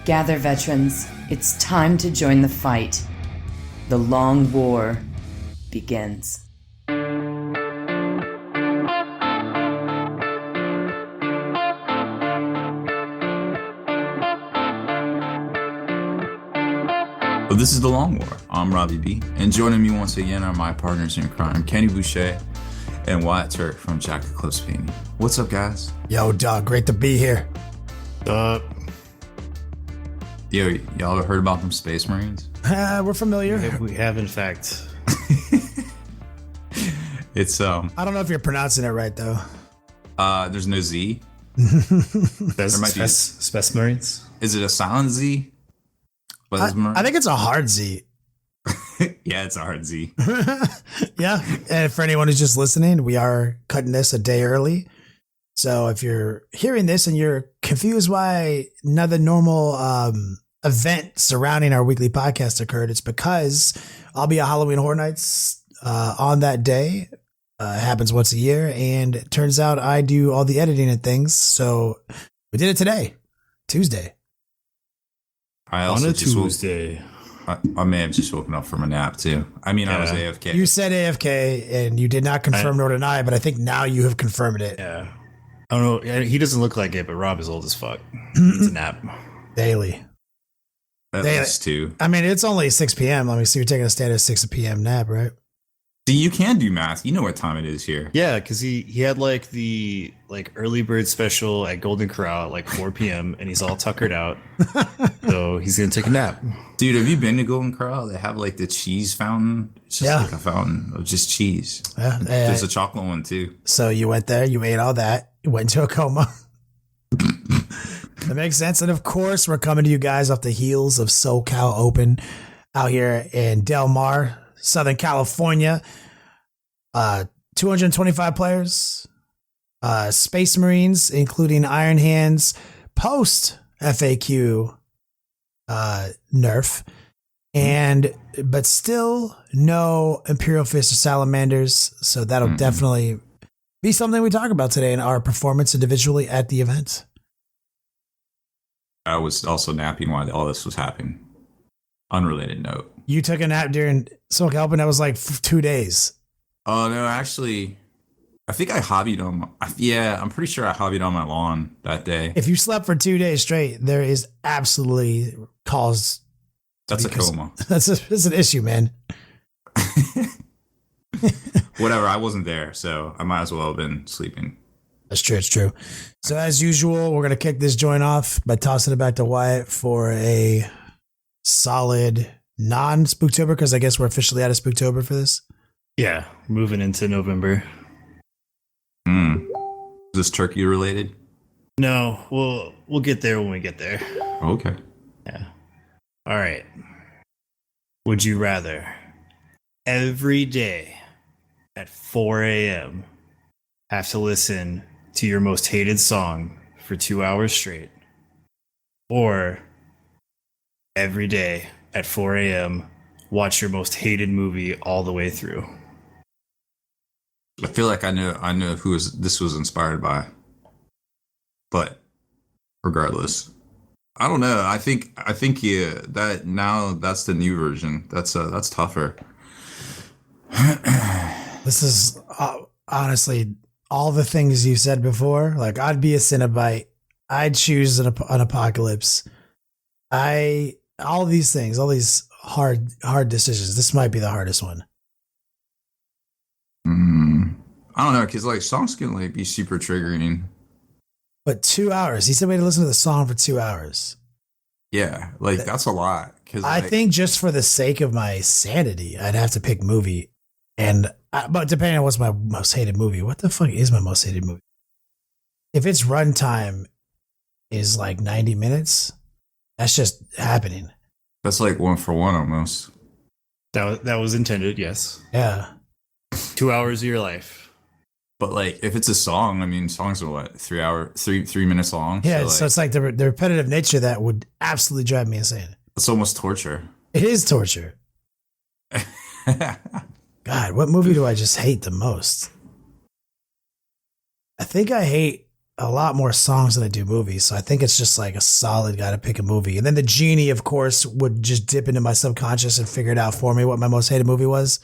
Gather, veterans. It's time to join the fight. The long war begins. Well, this is The Long War. I'm Robbie B. And joining me once again are my partners in crime, Kenny Boucher and Wyatt Turk from Jack of Close Painting. What's up, guys? Yo, dog, great to be here. Yo, y'all ever heard about them Space Marines? We're familiar. We have, in fact. It's I don't know if you're pronouncing it right though. There's no Z. There might be Space Marines. Is it a silent Z? I think it's a hard Z. Yeah, it's a hard Z. Yeah, and for anyone who's just listening, we are cutting this a day early. So if you're hearing this and you're confused why another normal event surrounding our weekly podcast occurred, it's because I'll be at Halloween Horror Nights on that day. It happens once a year, and it turns out I do all the editing and things. So we did it today, Tuesday. I also on a Tuesday. I may have just woken up from a nap too. I mean, I was AFK. You said AFK, and you did not confirm nor deny, but I think now you have confirmed it. Yeah. I don't know. He doesn't look like it, but Rob is old as fuck. He needs a nap. Daily. That's two. I mean, it's only 6 p.m. Let me see. You're taking a standard 6 p.m. nap, right? See, you can do math. You know what time it is here. Yeah, because he had like the early bird special at Golden Corral at like 4 p.m. and he's all tuckered out. So he's gonna take a nap. Dude, have you been to Golden Corral? They have like the cheese fountain. It's just like a fountain of just cheese. Yeah, there's a chocolate one too. So you went there, you ate all that, you went into a coma. That makes sense. And of course, we're coming to you guys off the heels of SoCal Open out here in Del Mar, Southern California. 225 players, Space Marines, including Iron Hands, post FAQ nerf, but still no Imperial Fist or Salamanders. So that'll definitely be something we talk about today in our performance individually at the event. I was also napping while all this was happening. Unrelated note. You took a nap during SoCal Open. That was like 2 days. Oh, no, actually, I think I hobbied on I'm pretty sure I hobbied on my lawn that day. If you slept for 2 days straight, there is absolutely cause. That's a coma. That's an issue, man. Whatever, I wasn't there, so I might as well have been sleeping. That's true, it's true. So as usual, we're going to kick this joint off by tossing it back to Wyatt for a solid non-Spooktober, because I guess we're officially out of Spooktober for this. Yeah, moving into November. Is this turkey related? No, we'll get there when we get there. Okay. Yeah. All right. Would you rather every day at 4 a.m. have to listen to your most hated song for 2 hours straight, or every day at 4 a.m. watch your most hated movie all the way through? I feel like I know who this was inspired by, but regardless, I don't know. I think yeah, that now that's the new version. That's tougher. This is honestly all the things you said before. Like, I'd be a Cenobite. I'd choose an apocalypse. All these things, all these hard decisions. This might be the hardest one. I don't know, because like songs can like be super triggering. But 2 hours. He said we had to listen to the song for 2 hours. Yeah, like that's a lot. Because I think just for the sake of my sanity, I'd have to pick movie. But depending on what's my most hated movie, what the fuck is my most hated movie? If its runtime is like 90 minutes, that's just happening. That's like 1 for 1 almost. That was intended, yes. Yeah. 2 hours of your life. But like, if it's a song, I mean, songs are what, 3 minutes long. Yeah, so it's like the repetitive nature that would absolutely drive me insane. It's almost torture. It is torture. God, what movie do I just hate the most? I think I hate a lot more songs than I do movies. So I think it's just like a solid got to pick a movie. And then the genie, of course, would just dip into my subconscious and figure it out for me what my most hated movie was.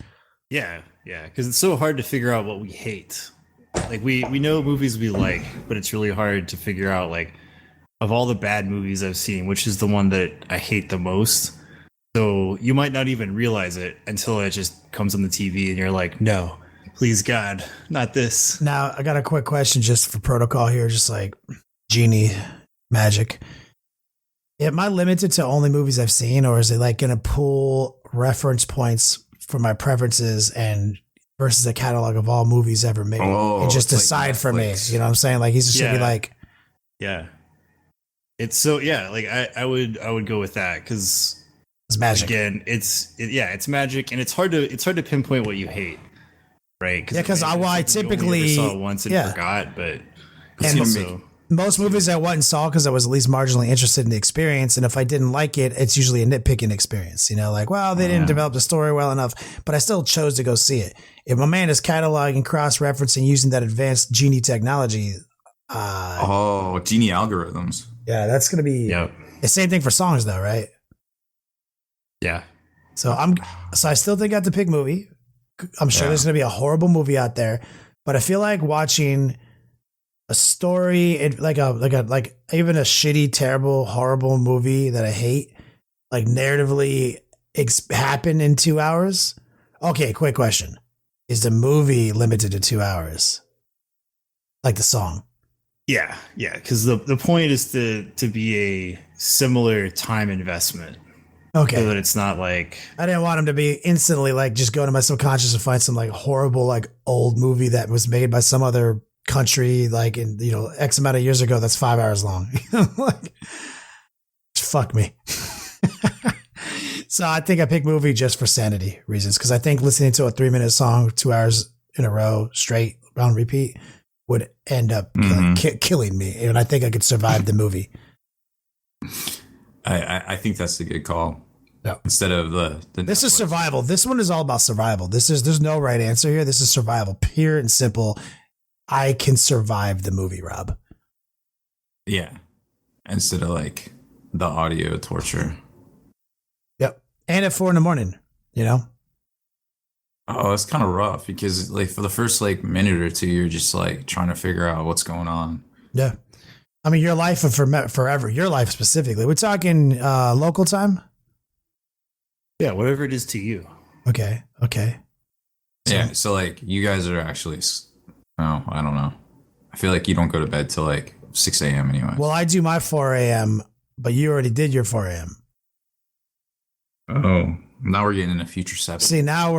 Yeah, because it's so hard to figure out what we hate. Like we know movies we like, but it's really hard to figure out, like, of all the bad movies I've seen, which is the one that I hate the most. So you might not even realize it until it just comes on the TV and you're like, no, please God, not this. Now, I got a quick question just for protocol here, just like genie magic. Am I limited to only movies I've seen, or is it like going to pull reference points for my preferences and versus a catalog of all movies ever made and just decide like for me? You know what I'm saying? Like he's just going to be like, yeah. It's so, yeah, like I would go with that because it's magic. Again, it's magic, and it's hard to pinpoint what you hate, right? Because I typically only saw it once and forgot, but most movies I went and saw because I was at least marginally interested in the experience, and if I didn't like it, it's usually a nitpicking experience. You know, like, well, they didn't develop the story well enough, but I still chose to go see it. If my man is cataloging, cross-referencing, using that advanced genie technology, genie algorithms. Yeah, that's gonna be the same thing for songs, though, right? Yeah. So I still think I have to pick movie. I'm sure there's going to be a horrible movie out there, but I feel like watching a story, like even a shitty, terrible, horrible movie that I hate, like narratively happen in 2 hours. Okay. Quick question. Is the movie limited to 2 hours? Like the song? Yeah. Cause the point is to be a similar time investment. Okay. So that it's not like, I didn't want him to be instantly like just go to my subconscious and find some like horrible like old movie that was made by some other country like in X amount of years ago that's 5 hours long. Like, fuck me. So I think I picked movie just for sanity reasons because I think listening to a 3-minute song 2 hours in a row straight on repeat would end up killing me, and I think I could survive the movie. I think that's the good call. Yeah. Instead of the this Netflix. is survival. This one is all about survival. There's no right answer here. This is survival, pure and simple. I can survive the movie, Rob. Yeah. Instead of like the audio torture. Yep. And at 4 a.m, Oh, it's kind of rough because like for the first like minute or two, you're just like trying to figure out what's going on. Yeah. I mean, your life forever, your life specifically. We're talking local time? Yeah, whatever it is to you. Okay. Yeah, so like you guys are actually, I don't know. I feel like you don't go to bed till like 6 a.m. anyway. Well, I do my 4 a.m., but you already did your 4 a.m. Oh, now we're getting into future 7. See, now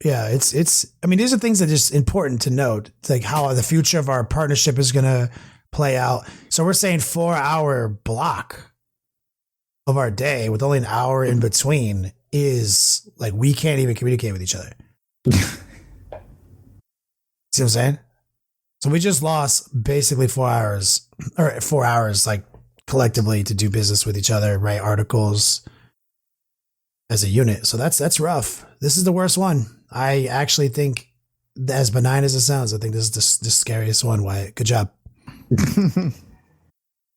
it's, I mean, these are things that are just important to note. It's like how the future of our partnership is going to play out. So we're saying 4-hour block of our day with only an hour in between is like we can't even communicate with each other. See what I'm saying? So we just lost basically 4 hours like collectively to do business with each other, write articles as a unit. So that's rough. This is the worst one. I actually think, as benign as it sounds, I think this is the scariest one, Wyatt. Good job.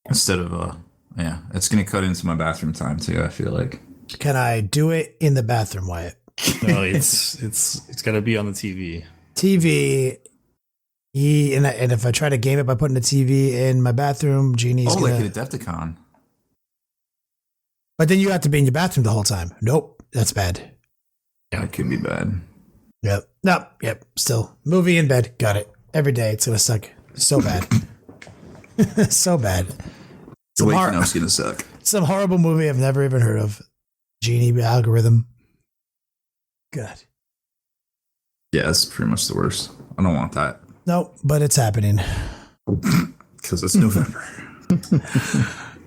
Instead of it's gonna cut into my bathroom time too. I feel like. Can I do it in the bathroom, Wyatt? No, it's got to be on the TV. TV. And if I try to game it by putting the TV in my bathroom, Genie's like a Adepticon. But then you have to be in your bathroom the whole time. Nope, that's bad. Yeah, it could be bad. Yep. Nope. Yep. Still, movie in bed. Got it. Every day it's gonna suck. So bad. So bad. Waking up's gonna suck. Some horrible movie I've never even heard of. Genie algorithm. God. Yeah, it's pretty much the worst. I don't want that. Nope, but it's happening. Because it's November.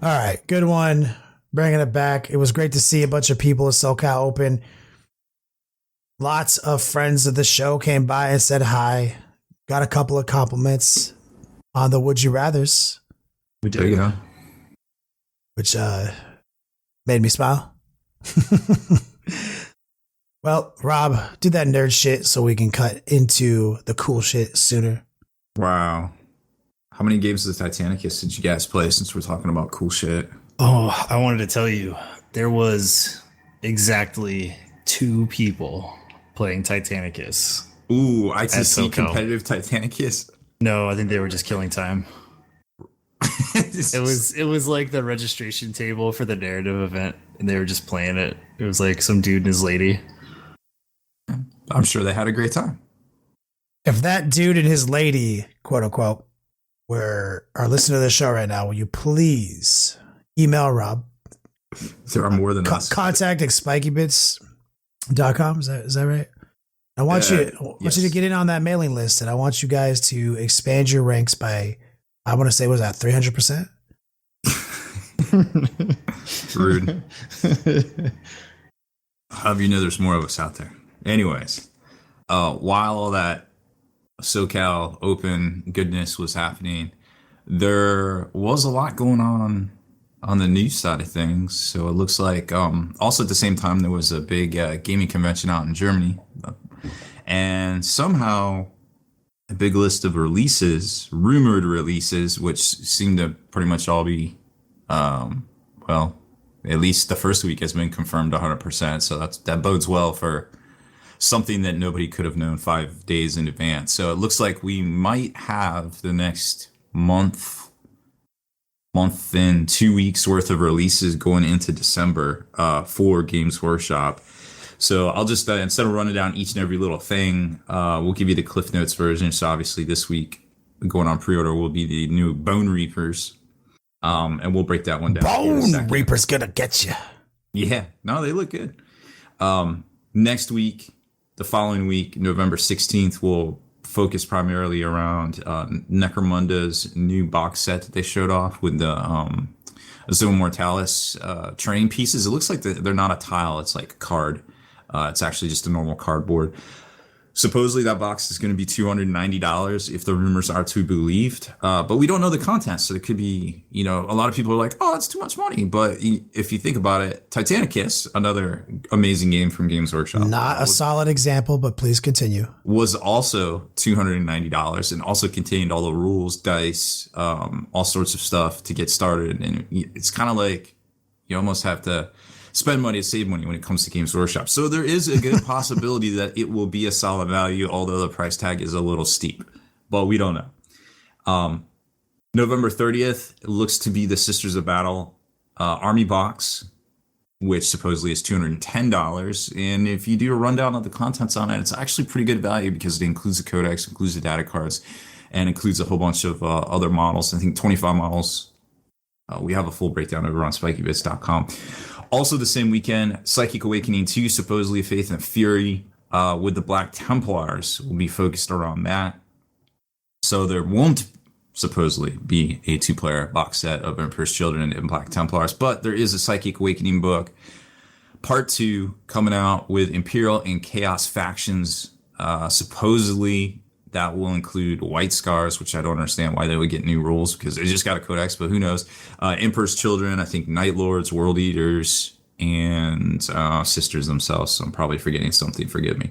All right, good one. Bringing it back. It was great to see a bunch of people at SoCal Open. Lots of friends of the show came by and said hi. Got a couple of compliments on the Would You Rathers. We did, yeah. Which made me smile. Well, Rob, do that nerd shit so we can cut into the cool shit sooner. Wow. How many games of the Titanicus did you guys play since we're talking about cool shit? Oh, I wanted to tell you, there was exactly 2 people playing Titanicus. Ooh, I to see SoCal. competitive Titanicus. No, I think they were just killing time. It was like the registration table for the narrative event, and they were just playing it. It was like some dude and his lady. I'm sure they had a great time. If that dude and his lady, quote unquote, are listening to the show right now, will you please email Rob? There are more than us. Contact at spikybits.com. Is that right? I want you to get in on that mailing list, and I want you guys to expand your ranks by, I want to say, was that 300%? Rude. How do you know there's more of us out there? Anyways, while all that SoCal Open goodness was happening, there was a lot going on the news side of things. So it looks like also at the same time there was a big gaming convention out in Germany, and somehow a big list of releases, rumored releases, which seem to pretty much all be well, at least the first week has been confirmed 100%. So that bodes well for something that nobody could have known 5 days in advance. So it looks like we might have the next month and 2 weeks worth of releases going into December for Games Workshop. So I'll just, instead of running down each and every little thing, we'll give you the Cliff Notes version. So obviously this week going on pre-order will be the new Bone Reapers. And we'll break that one down. Bone Reaper's gonna get you. Yeah, no, they look good. Next week, the following week, November 16th, we'll focus primarily around Necromunda's new box set that they showed off with the Zone Mortalis terrain pieces. It looks like they're not a tile, it's like a card. It's actually just a normal cardboard. Supposedly that box is going to be $290 if the rumors are to be believed. But we don't know the contents. So it could be, a lot of people are like, oh, that's too much money. But if you think about it, Titanicus, another amazing game from Games Workshop. Not a solid example, but please continue. Was also $290 and also contained all the rules, dice, all sorts of stuff to get started. And it's kind of like you almost have to spend money to save money when it comes to Games Workshop. So there is a good possibility that it will be a solid value, although the price tag is a little steep. But we don't know. November 30th, it looks to be the Sisters of Battle Army box, which supposedly is $210. And if you do a rundown of the contents on it, it's actually pretty good value because it includes the codex, includes the data cards, and includes a whole bunch of other models. I think 25 models. We have a full breakdown over on spikybits.com. Also the same weekend, Psychic Awakening 2, supposedly Faith and Fury, with the Black Templars will be focused around that. So there won't supposedly be a 2-player box set of Emperor's Children and Black Templars, but there is a Psychic Awakening book, Part 2, coming out with Imperial and Chaos factions. Supposedly that will include White Scars, which I don't understand why they would get new rules because they just got a codex, but who knows. Emperor's Children, I think Night Lords, World Eaters, and Sisters themselves. So I'm probably forgetting something. Forgive me.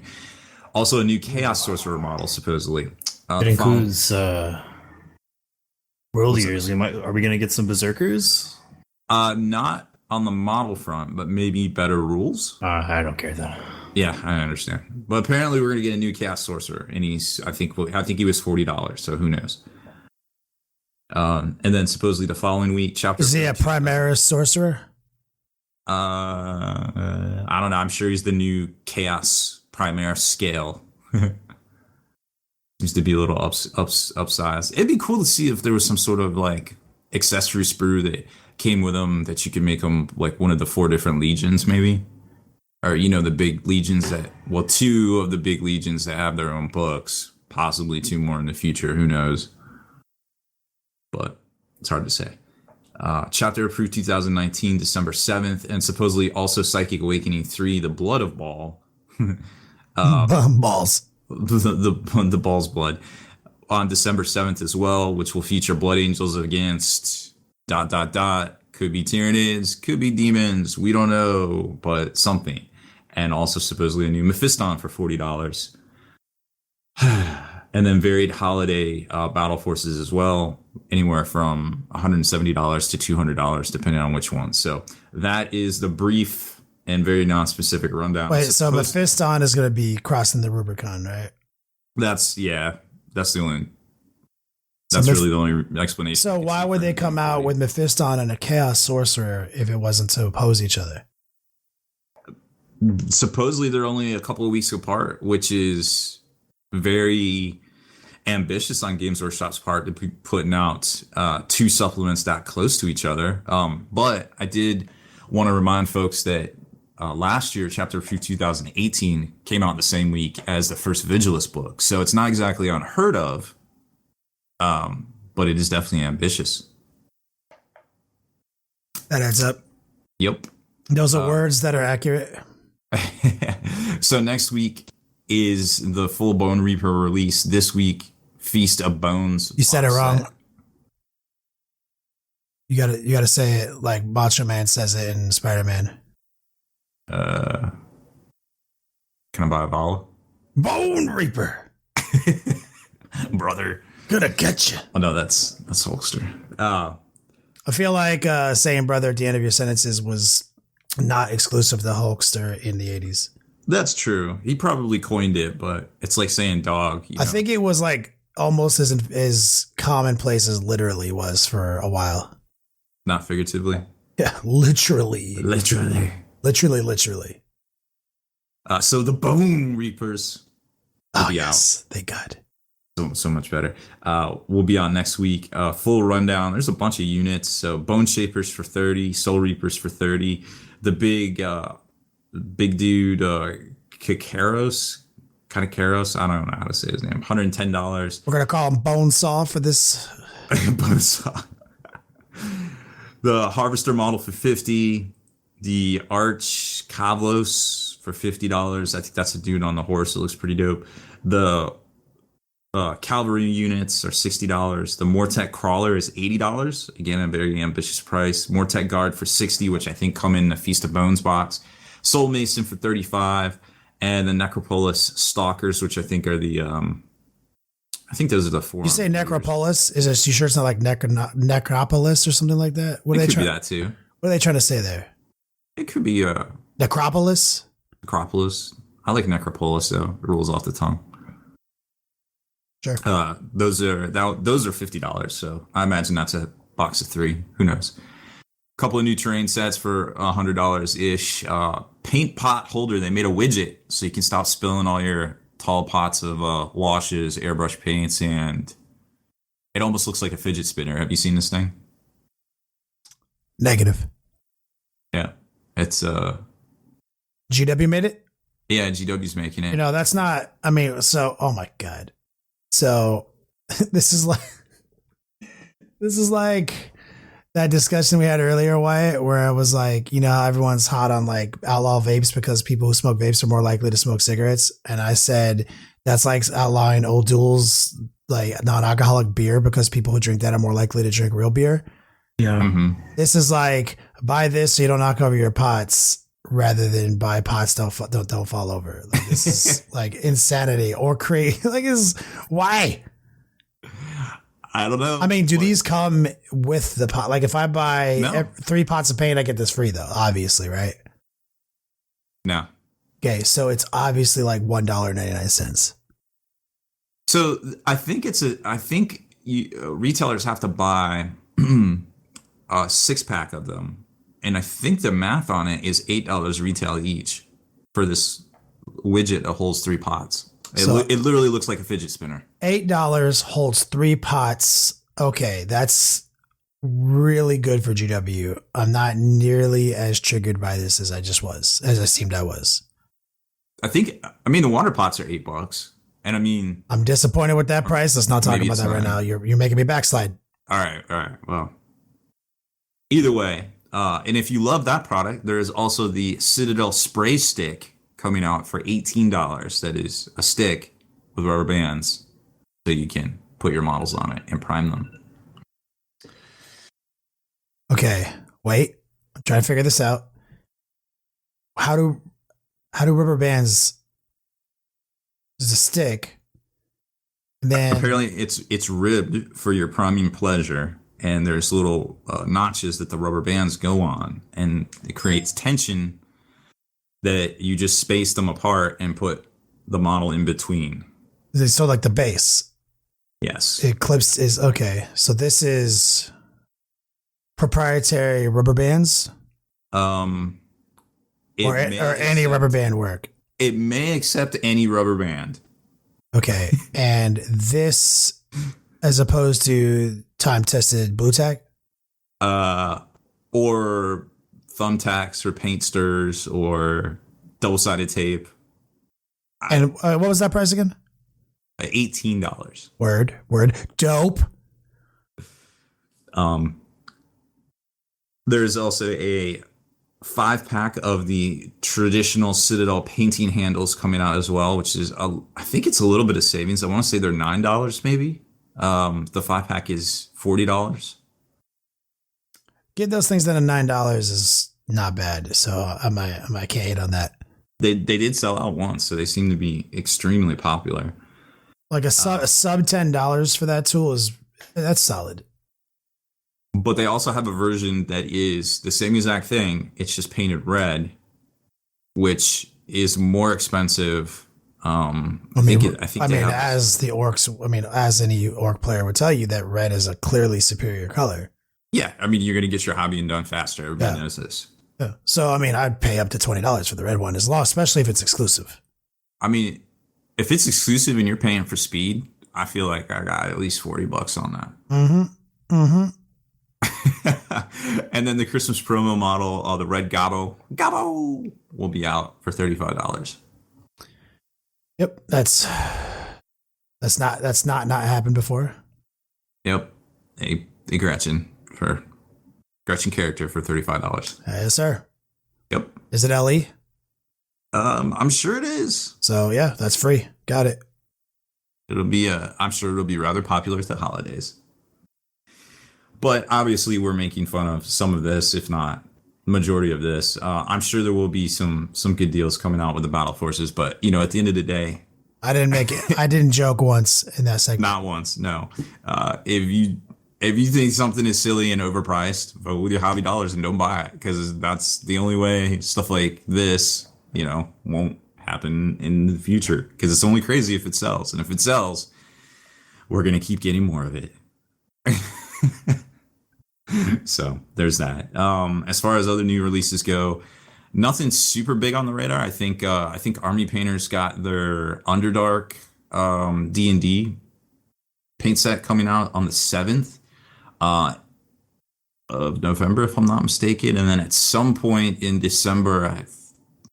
Also a new Chaos Sorcerer model, supposedly. It includes World Eaters. Are we going to get some Berserkers? Not on the model front, but maybe better rules. I don't care then. Yeah, I understand. But apparently we're going to get a new Chaos Sorcerer, and I think he was $40, so who knows. And then supposedly the following week, chapter. Is he a Primaris Sorcerer? I don't know. I'm sure he's the new Chaos Primaris scale. Seems to be a little upsized. It'd be cool to see if there was some sort of like accessory sprue that came with him that you could make him like one of the 4 different legions, maybe. Or, the big legions 2 of the big legions that have their own books, possibly 2 more in the future, who knows? But it's hard to say. Chapter approved 2019, December 7th, and supposedly also Psychic Awakening 3, The Blood of Baal. Balls. The Ball's Blood on December 7th as well, which will feature Blood Angels against ... Could be Tyranids, could be demons, we don't know, but something. And also supposedly a new Mephiston for $40. And then varied holiday battle forces as well. anywhere from $170 to $200, depending on which one. So that is the brief and very non-specific rundown. Wait, so Mephiston is going to be crossing the Rubicon, right? That's really the only explanation. So why would they come out with Mephiston and a Chaos Sorcerer if it wasn't to oppose each other? Supposedly they're only a couple of weeks apart, which is very ambitious on Games Workshop's part to be putting out two supplements that close to each other. But I did want to remind folks that last year, Chapter 2 2018 came out the same week as the first Vigilus book. So it's not exactly unheard of, but it is definitely ambitious. That adds up. Yep. Those are words that are accurate. So next week is the full Bone Reaper release. This week, Feast of Bones. You said it wrong. You gotta say it like Macho Man says it in Spider-Man. Can I buy a vowel? Bone Reaper. Brother. Gonna get you. Oh no, that's Hulkster. I feel like saying brother at the end of your sentences was not exclusive to the Hulkster in the 80s. That's true. He probably coined it, but it's like saying dog. I think it was like almost as commonplace as literally was for a while. Not figuratively. Yeah, literally. So the Bone Reapers will be out. Thank God. So much better. We'll be on next week. Full rundown. There's a bunch of units. So Bone Shapers for 30, Soul Reapers for 30. The big dude, Kakaros, I don't know how to say his name. $110. We're gonna call him Bonesaw for this. Bonesaw. The Harvester model for 50. The Arch Kavlos for $50. I think that's a dude on the horse. It looks pretty dope. The cavalry units are $60. The Mortek Crawler is $80. Again, a very ambitious price. Mortek Guard for $60, which I think come in the Feast of Bones box. Soul Mason for $35, and the Necropolis Stalkers, which I think are the I think those are the four. You say Necropolis? Is it? You sure it's not like Necropolis or something like that? What it could be that too. What are they trying to say there? It could be Necropolis. Necropolis. I like Necropolis though. It rolls off the tongue. Sure. Those are $50. So I imagine that's a box of 3. Who knows? Couple of new terrain sets for $100 ish. Paint pot holder. They made a widget so you can stop spilling all your tall pots of washes, airbrush paints, and it almost looks like a fidget spinner. Have you seen this thing? Negative. Yeah, it's GW made it. Yeah, GW's making it. You know, that's not. I mean, so oh my God. So this is like that discussion we had earlier, Wyatt, where I was like, you know, how everyone's hot on like outlaw vapes because people who smoke vapes are more likely to smoke cigarettes. And I said, that's like outlawing Old Duel's like non-alcoholic beer because people who drink that are more likely to drink real beer. Yeah. Mm-hmm. This is like, buy this so you don't knock over your pots rather than buy pots don't fall over. Like this is like insanity or create like is why? I don't know. I mean, do these come with the pot? Like if I buy 3 pots of paint, I get this free though, obviously, right? No. Okay, so it's obviously like $1.99. So I think retailers have to buy a 6-pack of them. And I think the math on it is $8 retail each for this widget that holds 3 pots. It literally looks like a fidget spinner. $8 holds 3 pots. Okay, that's really good for GW. I'm not nearly as triggered by this as I seemed I was. I mean, the water pots are $8. And I mean, I'm disappointed with that price. Let's not talk about that right now. You're making me backslide. All right. Well, either way. And if you love that product, there is also the Citadel Spray Stick coming out for $18. That is a stick with rubber bands so you can put your models on it and prime them. Okay, wait. I'm trying to figure this out. How do rubber bands, there's a stick, And then apparently it's ribbed for your priming pleasure, and there's little notches that the rubber bands go on, and it creates tension that you just space them apart and put the model in between. so like the base. Yes. Eclipse is okay. So this is proprietary rubber bands, or any rubber band work. It may accept any rubber band. Okay, and this, as opposed to time-tested blue tack, or thumbtacks, or paint stirs, or double-sided tape. And what was that price again? $18. Word, dope. There's also a 5-pack of the traditional Citadel painting handles coming out as well, which is I think it's a little bit of savings. I want to say they're $9 maybe. The 5-pack is $40. Get those things down to $9 is not bad. So I can't hate on that. They did sell out once, so they seem to be extremely popular. Like a sub $10 for that tool that's solid. But they also have a version that is the same exact thing. It's just painted red, which is more expensive. I think as the orcs, as any orc player would tell you, that red is a clearly superior color. Yeah, I mean, you're going to get your hobbying done faster. Everybody knows this. Yeah. So, I'd pay up to $20 for the red one, especially if it's exclusive. I mean, if it's exclusive and you're paying for speed, I feel like I got at least $40 on that. Mm-hmm. And then the Christmas promo model, the red Gabo will be out for $35. Yep, that's not happened before. Yep, a Gretchen character for $35. Yes, sir. Yep. Is it LE? I'm sure it is. So yeah, that's free. Got it. I'm sure it'll be rather popular at the holidays. But obviously, we're making fun of some of this, if not majority of this. I'm sure there will be some good deals coming out with the battle forces. But at the end of the day, I didn't make it. I didn't joke once in that segment. Not once. No. If you think something is silly and overpriced, vote with your hobby dollars and don't buy it, because that's the only way stuff like this, won't happen in the future. Because it's only crazy if it sells, and if it sells, we're gonna keep getting more of it. So there's that. As far as other new releases go, nothing super big on the radar. I think Army Painters got their Underdark D&D paint set coming out on the 7th of November, if I'm not mistaken. And then at some point in December, I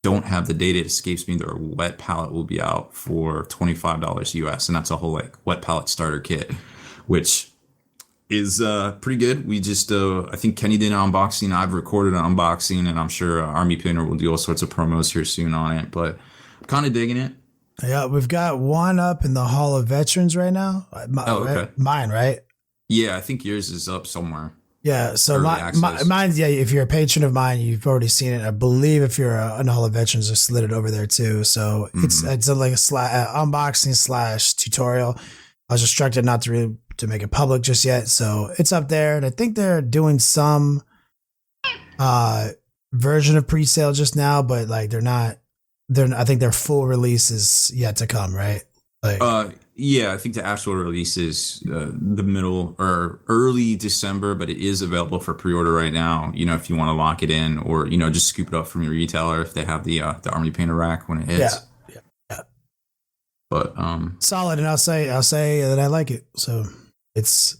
don't have the date, it escapes me, their wet palette will be out for $25 US, and that's a whole wet palette starter kit, which is pretty good. We just I think Kenny did an unboxing, I've recorded an unboxing, and I'm sure Army Painter will do all sorts of promos here soon on it, but I'm kind of digging it. Yeah, we've got one up in the Hall of Veterans right now. Okay. Mine, right? Yeah, I think yours is up somewhere. Yeah, so mine's, if you're a patron of mine, you've already seen it. I believe if you're a Hall of Veterans, I slid it over there too. So it's like a unboxing / tutorial. I was instructed not to make it public just yet, so it's up there. And I think they're doing some version of pre-sale just now, but they're not. I think their full release is yet to come, right? Yeah, I think the actual release is the middle or early December, but it is available for pre-order right now. If you want to lock it in, or just scoop it up from your retailer if they have the Army Painter rack when it hits. Yeah. But solid, and I'll say that I like it. So it's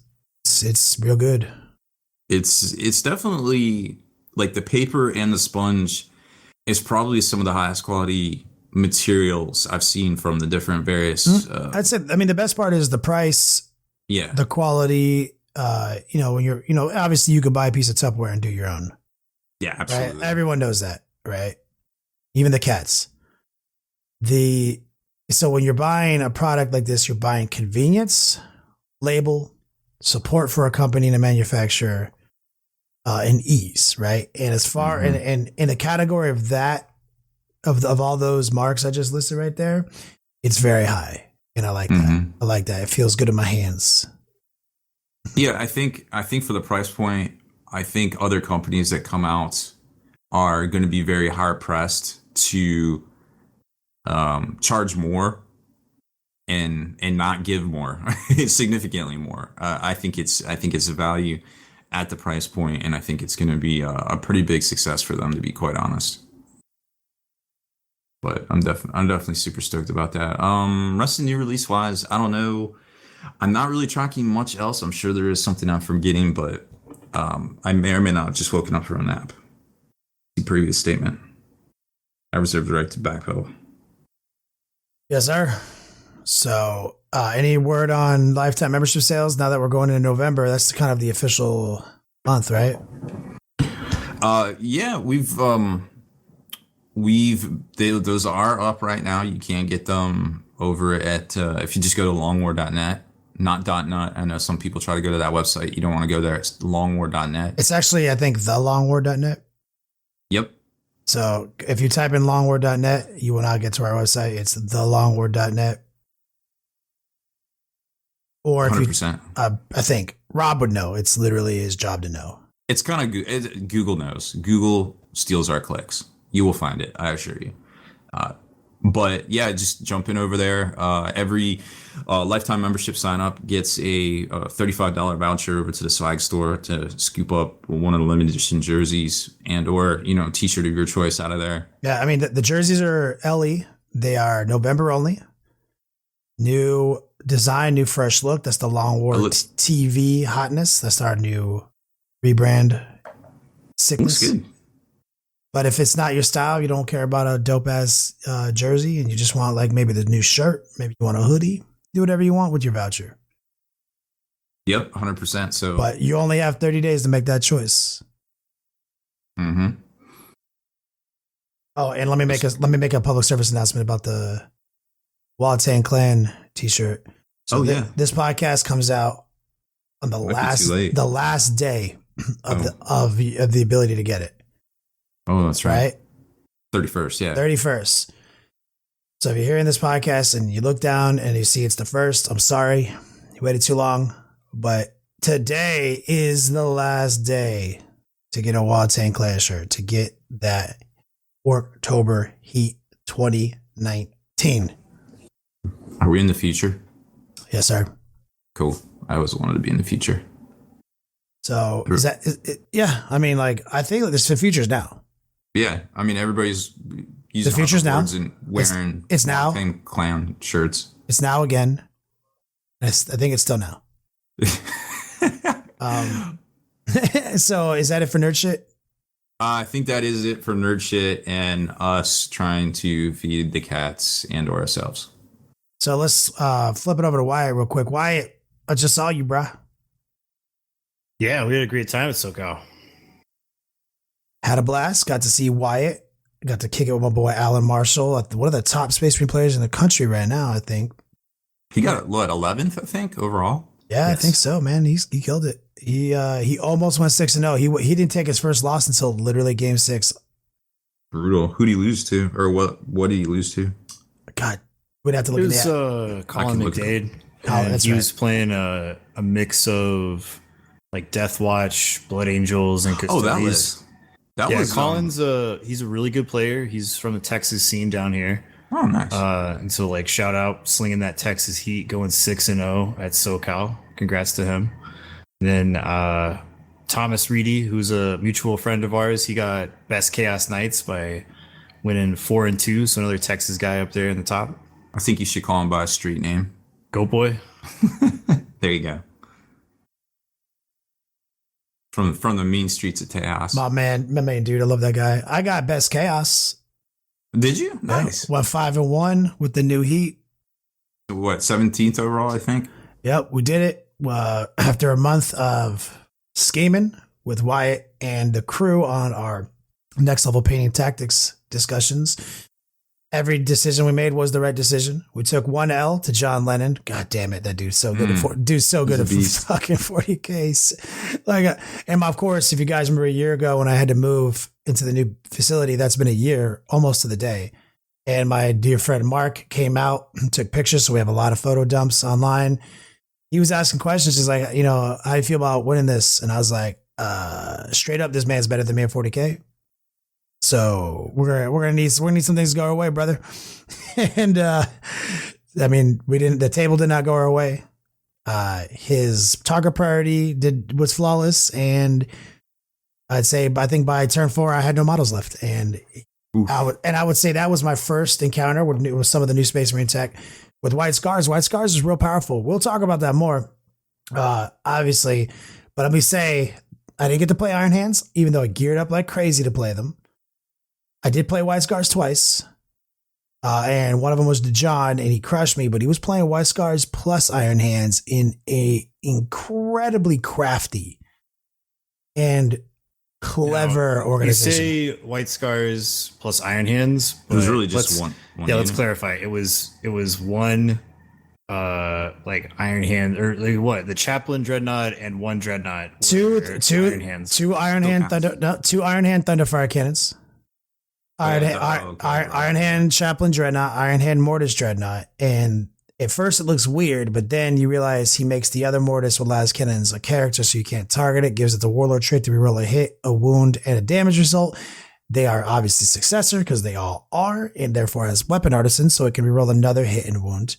real good. It's definitely the paper and the sponge is probably some of the highest quality materials I've seen from the different various. That's it. The best part is the price. Yeah. The quality. When you're, obviously you could buy a piece of Tupperware and do your own. Yeah, absolutely. Right? Everyone knows that, right? Even the cats. So when you're buying a product like this, you're buying convenience, label, support for a company and a manufacturer, and ease, right? And as far and in a category of that, of all those marks I just listed right there, it's very high. And I like that. I like that. It feels good in my hands. Yeah, I think for the price point, I think other companies that come out are going to be very hard pressed to charge more and not give more, significantly more. I think it's a value at the price point, and I think it's going to be a pretty big success for them, to be quite honest. But I'm definitely super stoked about that. Rest of new release wise, I don't know. I'm not really tracking much else. I'm sure there is something I'm forgetting, but I may or may not have just woken up from a nap. The previous statement. I reserve the right to backpedal. Yes, sir. So, any word on lifetime membership sales now that we're going into November? That's kind of the official month, right? Yeah, those are up right now. You can get them over at if you just go to longwar.net, not .nut. I know some people try to go to that website. You don't want to go there. It's longwar.net. It's actually, I think, thelongwar.net. Yep. So if you type in longwar.net, you will not get to our website. It's thelongwar.net. Or if 100%. I think Rob would know. It's literally his job to know. It's kind of Google knows. Google steals our clicks. You will find it, I assure you. But yeah, just jump in over there. Every lifetime membership sign up gets a $35 voucher over to the swag store to scoop up one of the limited edition jerseys and or t-shirt of your choice out of there. Yeah, I mean the jerseys are LE. They are November only. New design, new fresh look. That's the Long War TV hotness. That's our new rebrand sickness. Looks good. But if it's not your style, you don't care about a dope ass jersey, and you just want like maybe the new shirt, maybe you want a hoodie, do whatever you want with your voucher. Yep, 100%. So, but you only have 30 days to make that choice. Mm-hmm. Oh, and let me make a public service announcement about the Wyatt Clan T-shirt. So this podcast comes out on the last day of the ability to get it. Oh, that's right. 31st, yeah. 31st. So if you're hearing this podcast and you look down and you see it's the 1st, I'm sorry. You waited too long. But today is the last day to get a Wyatt Clan shirt, to get that October Heat 2019. Are we in the future? Yes, sir. Cool. I always wanted to be in the future. So yeah, I mean, like, I think that this is the future's now. Yeah, I mean, everybody's using the future's now and wearing it's now clan shirts. It's now again. I think it's still now. So is that it for nerd shit? I think that is it for nerd shit and us trying to feed the cats and or ourselves. So let's flip it over to Wyatt real quick. Wyatt, I just saw you, bruh. Yeah, we had a great time at SoCal. Had a blast. Got to see Wyatt. Got to kick it with my boy Alan Marshall, one of the top Space Marine players in the country right now, I think. He got, 11th, I think, overall? Yeah, yes. I think so, man. He killed it. He almost went 6-0. He didn't take his first loss until literally game 6. Brutal. Who did he lose to? Or what did he lose to? God, we'd have to look at that. It was Colin McDade. He was playing a mix of like Death Watch, Blood Angels, and Custodies. That was Colin's he's a really good player. He's from the Texas scene down here. Oh, nice. And so like shout out slinging that Texas heat, going 6-0 at SoCal. Congrats to him. And then Thomas Reedy, who's a mutual friend of ours, he got Best Chaos Knights by winning 4-2. So another Texas guy up there in the top. I think you should call him by a street name. Goat Boy. There you go. From the mean streets of Tejas. My man, dude, I love that guy. I got Best Chaos. Did you? Nice. Went 5-1 with the new heat. What, 17th overall, I think? Yep, we did it after a month of scheming with Wyatt and the crew on our next level painting tactics discussions. Every decision we made was the right decision. We took 1 L to John Lennon. God damn it, that dude's so good. Dude's so good at fucking 40Ks. And of course, if you guys remember a year ago when I had to move into the new facility, that's been a year, almost to the day. And my dear friend Mark came out and took pictures. So we have a lot of photo dumps online. He was asking questions. He's like, you know, how do you feel about winning this? And I was like, straight up, this man's better than me at 40K. So we're gonna need some things to go our way, brother. And I mean, the table did not go our way. His target priority was flawless, and I think by turn 4 I had no models left, and I would say that was my first encounter with some of the new Space Marine tech with White Scars. White Scars is real powerful. We'll talk about that more, obviously. But let me say, I didn't get to play Iron Hands, even though I geared up like crazy to play them. I did play White Scars twice, and one of them was to John, and he crushed me. But he was playing White Scars plus Iron Hands in a incredibly crafty and clever organization. You say White Scars plus Iron Hands. It was really just one yeah, let's clarify. It was one like Iron Hand, or like what? The Chaplain Dreadnought and one Dreadnought. Two Iron Hand Thunderfire cannons. Iron Hand Chaplain Dreadnought, Iron Hand Mortis Dreadnought, and at first it looks weird, but then you realize he makes the other Mortis with las cannons a character, so you can't target it. Gives it the Warlord trait to reroll a hit, a wound, and a damage result. They are obviously successor because they all are, and therefore has Weapon Artisan, so it can reroll another hit and wound.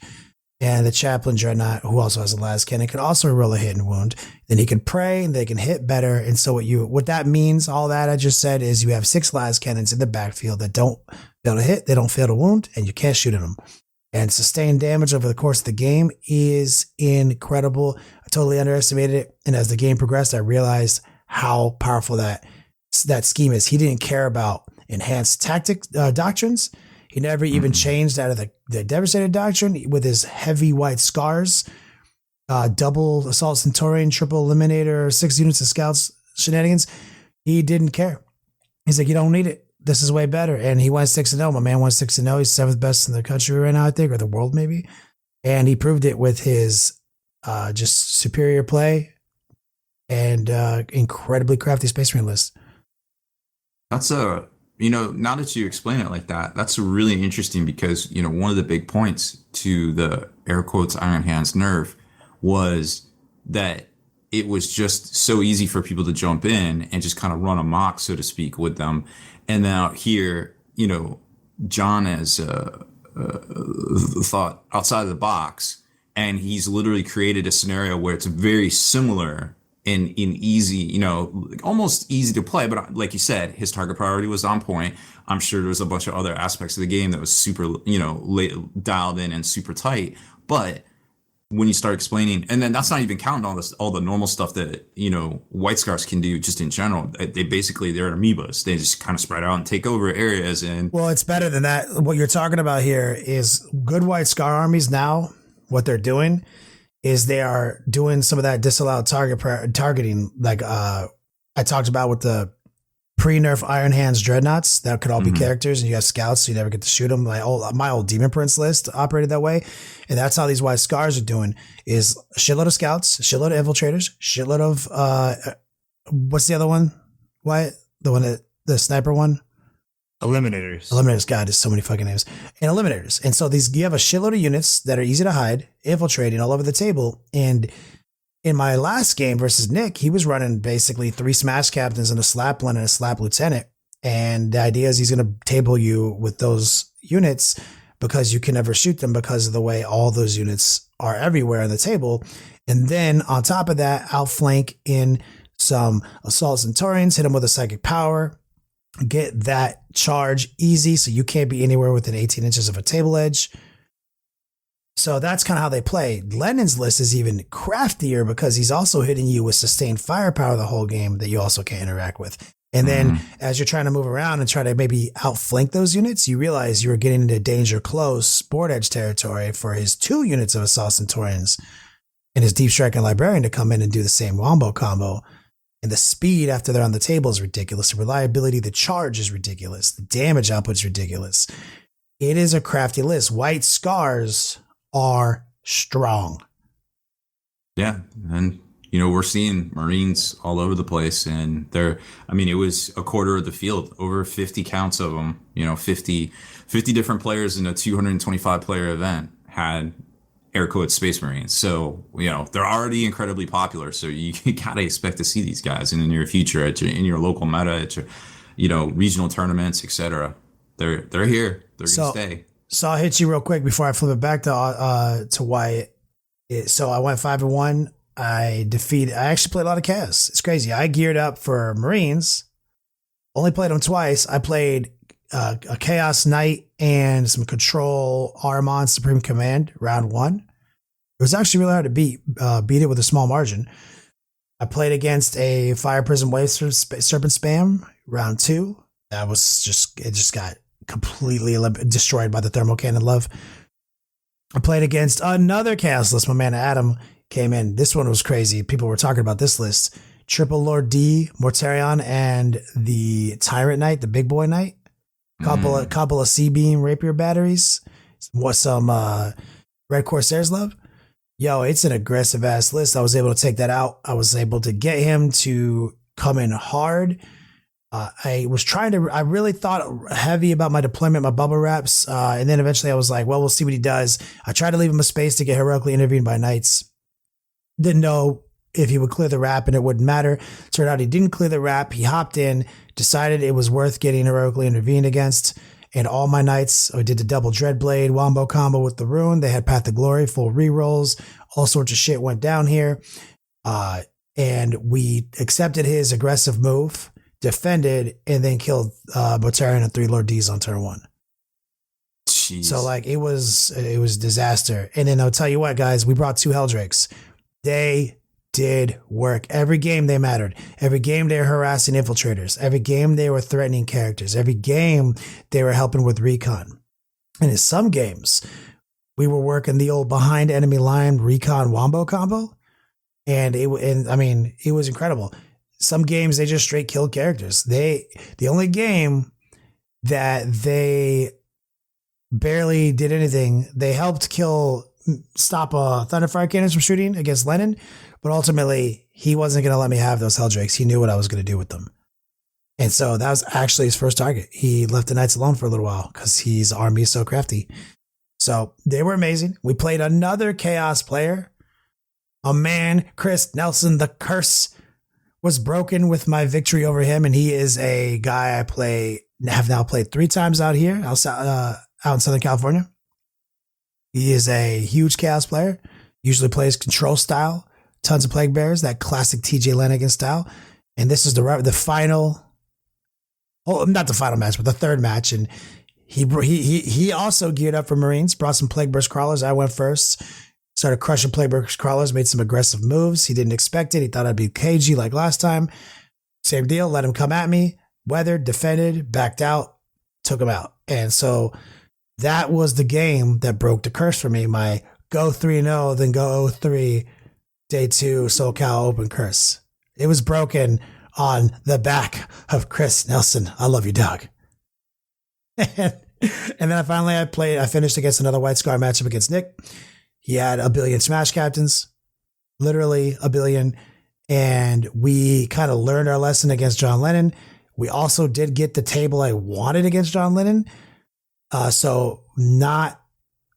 And the Chaplain Dreadnought, who also has a las cannon, can also reroll a hit and wound. Then he can pray, and they can hit better. And so what that means, all that I just said, is you have 6 las cannons in the backfield that don't fail to hit, they don't fail to wound, and you can't shoot at them. And sustained damage over the course of the game is incredible. I totally underestimated it. And as the game progressed, I realized how powerful that scheme is. He didn't care about enhanced tactic doctrines. He never even changed out of the Devastator doctrine with his heavy White Scars, double Assault Centurion, triple Eliminator, 6 units of Scouts shenanigans. He didn't care. He's like, you don't need it. This is way better. And he went 6-0. My man went 6-0. He's 7th best in the country right now, I think, or the world maybe. And he proved it with his just superior play and incredibly crafty Space Marine list. That's now that you explain it like that, that's really interesting because, one of the big points to the air quotes Iron Hands nerf was that it was just so easy for people to jump in and just kind of run amok, so to speak, with them. And then out here, John has thought outside of the box, and he's literally created a scenario where it's very similar in easy, almost easy to play. But like you said, his target priority was on point. I'm sure there was a bunch of other aspects of the game that was super, dialed in and super tight. But when you start explaining, and then that's not even counting all the normal stuff that, White Scars can do just in general. They're amoebas. They just kind of spread out and take over areas. And well, it's better than that. What you're talking about here is good White Scar armies now. What they're doing is they are doing some of that disallowed targeting, like I talked about with the pre-nerf Iron Hands Dreadnoughts that could all be characters, and you have scouts, so you never get to shoot them. My old Demon Prince list operated that way, and that's how these White Scars are doing: is a shitload of scouts, a shitload of infiltrators, shitload of what's the other one? Wyatt, the sniper one. Eliminators. God, there's so many fucking names. And Eliminators. And so you have a shitload of units that are easy to hide, infiltrating all over the table. And in my last game versus Nick, he was running basically 3 Smash Captains and a Slap One and a Slap Lieutenant. And the idea is he's going to table you with those units because you can never shoot them because of the way all those units are everywhere on the table. And then on top of that, outflank in some Assault Centurions, hit them with a Psychic Power, get that charge easy so you can't be anywhere within 18 inches of a table edge. So that's kind of how they play. Lennon's list is even craftier because he's also hitting you with sustained firepower the whole game that you also can't interact with. And then as you're trying to move around and try to maybe outflank those units, you realize you were getting into danger close board edge territory for his 2 units of Assault Centurions and his Deep Strike and Librarian to come in and do the same wombo combo. And the speed after they're on the table is ridiculous. The reliability, the charge is ridiculous. The damage output is ridiculous. It is a crafty list. White Scars are strong. Yeah. And we're seeing Marines all over the place, and it was a quarter of the field, over 50 counts of them, 50 different players in a 225 player event had air quotes Space Marines. So, they're already incredibly popular. So you gotta expect to see these guys in the near future in your local meta, at your, regional tournaments, etc. They're here. They're gonna stay. So I'll hit you real quick before I flip it back to Wyatt. So I went 5-1. I actually played a lot of Chaos. It's crazy. I geared up for Marines. Only played them twice. I played a Chaos Knight and some Control Armon Supreme Command round 1. It was actually really hard to beat it with a small margin. I played against a Fire Prism Wave Serpent Spam round 2. It just got completely destroyed by the Thermal Cannon Love. I played against another Chaos list. My man Adam came in. This one was crazy. People were talking about this list. Triple Lord D, Mortarion, and the Tyrant Knight, the Big Boy Knight. Couple of C-Beam Rapier batteries. Some Red Corsairs love. Yo, it's an aggressive ass list. I was able to take that out. I was able to get him to come in hard. I really thought heavy about my deployment, my bubble wraps. And then eventually I was like, well, we'll see what he does. I tried to leave him a space to get heroically intervened by knights. Didn't know if he would clear the wrap and it wouldn't matter. Turned out he didn't clear the wrap. He hopped in, decided it was worth getting heroically intervened against. And all my knights, I did the double Dreadblade Wombo combo with the rune. They had Path of Glory, full rerolls. All sorts of shit went down here. And we accepted his aggressive move, defended, and then killed Botarian and 3 Lord Ds on turn 1. Jeez. So it was disaster. And then I'll tell you what, guys, we brought 2 Helldrakes. They did work. Every game they mattered. Every game they were harassing infiltrators. Every game they were threatening characters. Every game they were helping with recon. And in some games, we were working the old behind enemy line recon wombo combo. And it was incredible. Some games they just straight killed characters. The only game that they barely did anything, they helped stop Thunderfire cannons from shooting against Lennon, but ultimately he wasn't going to let me have those Helldrakes. He knew what I was going to do with them. And so that was actually his first target. He left the Knights alone for a little while because his army is so crafty. So they were amazing. We played another Chaos player, a man, Chris Nelson. The curse was broken with my victory over him, and he is a guy have now played 3 times out here, out in Southern California. He is a huge Chaos player, usually plays control style, tons of Plague Bearers, that classic TJ Lanigan style. And this is the final, not the final match, but the third match. And he also geared up for Marines, brought some Plague Burst Crawlers. I went first, started crushing Plague Burst Crawlers, made some aggressive moves. He didn't expect it. He thought I'd be cagey like last time. Same deal, let him come at me, weathered, defended, backed out, took him out. And so that was the game that broke the curse for me. My go 3-0, then go 0-3 day 2 SoCal Open curse. It was broken on the back of Chris Nelson. I love you, dog. And then I finished against another White Scar matchup against Nick. He had 1 billion Smash Captains, literally 1 billion. And we kind of learned our lesson against John Lennon. We also did get the table I wanted against John Lennon. So not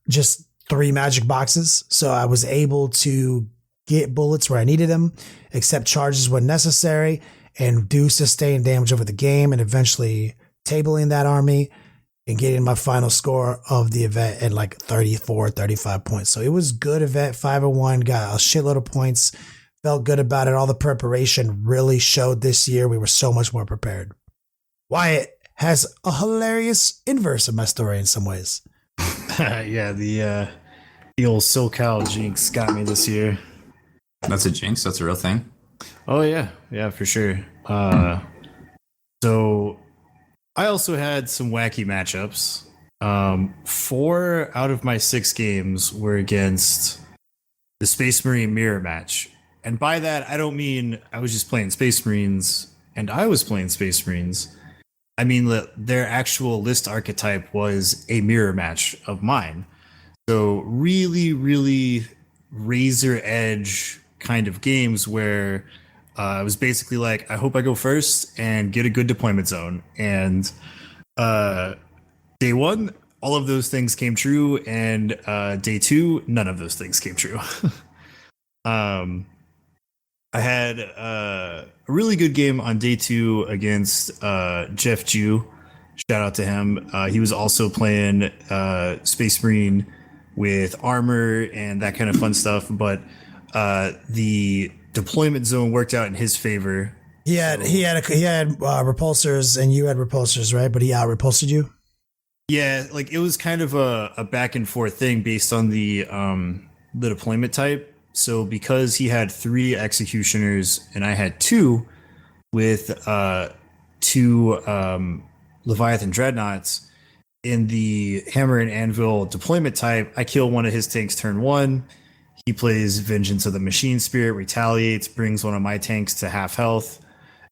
just 3 magic boxes. So I was able to get bullets where I needed them, accept charges when necessary, and do sustained damage over the game, and eventually tabling that army and getting my final score of the event at 34, 35 points. So it was a good event, 5-1, got a shitload of points, felt good about it. All the preparation really showed this year. We were so much more prepared. Wyatt has a hilarious inverse of my story in some ways. Yeah, the old SoCal jinx got me this year. That's a jinx? That's a real thing? Oh, yeah. Yeah, for sure. So I also had some wacky matchups. 4 out of my 6 games were against the Space Marine mirror match. And by that, I don't mean I was just playing Space Marines and I was playing Space Marines. I mean, their actual list archetype was a mirror match of mine. So really, really razor edge kind of games where it was basically like, I hope I go first and get a good deployment zone. And day one, all of those things came true, and day two, none of those things came true. I had a really good game on day two against Jeff Jew. Shout out to him. He was also playing Space Marine with armor and that kind of fun stuff, but the deployment zone worked out in his favor. He had repulsors, and you had repulsors, right? But he out repulsed you. Yeah, like it was kind of a back and forth thing based on the deployment type. So because he had 3 executioners and I had 2 with 2 Leviathan dreadnoughts in the hammer and anvil deployment type, I kill one of his tanks turn 1. He plays Vengeance of the Machine Spirit, retaliates, brings one of my tanks to half health.